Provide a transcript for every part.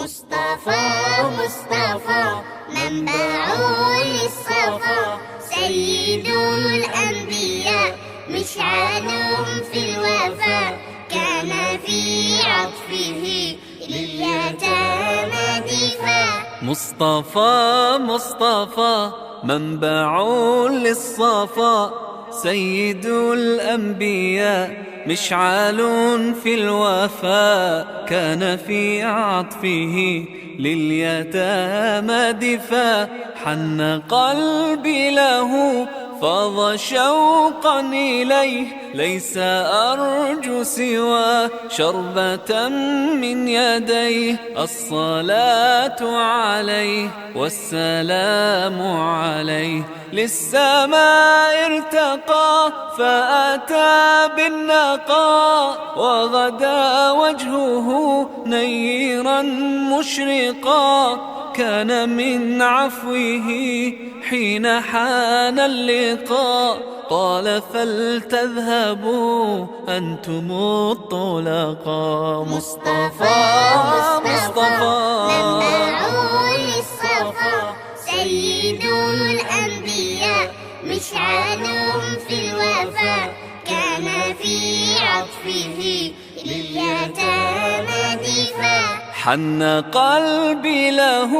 مصطفى مصطفى منبع للصفا، سيد الأنبياء مشعل في الوفا، كان في عطفه لليتامى دفاع. مصطفى مصطفى منبع للصفا، سيد الأنبياء مشعل في الوفا، كان في عطفه لليتامى دفاع. حن قلبي له فاض شوقا إليه، ليس أرجو سوى شربة من يديه. الصلاة عليه والسلام عليه، للسماء ارتقى فأتى بالنقاء، وغدا وجهه نيرا مشرقا. كان من عفوه حين حان اللقاء، قال فلتذهبوا أنتم الطلقاء. مصطفى مصطفى منبع للصفا، سيد الأنبياء مشعل في الوفا، كان في عطفه لليتامى دفاع. حن قلبي له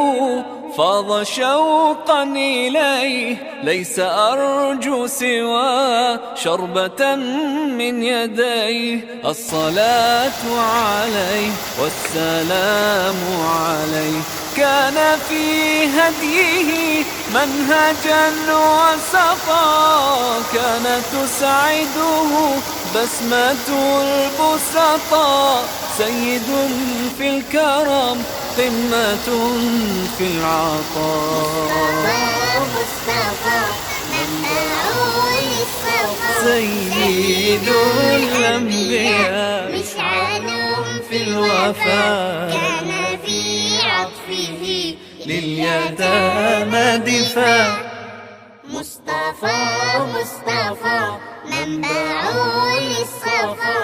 فاض شوقا إليه، ليس أرجو سوى شربة من يديه. الصلاة عليه والسلام عليه، كان في هديه منهجا وسطا، كانت تسعده بسمة البسطاء. سيد في الكرم قمة في العطاء. مصطفى منبع للصفا، سيد الأنبياء مشعل في الوفا، كان في عطفه لليتامى دفاع. مصطفى مصطفى منبع للصفا،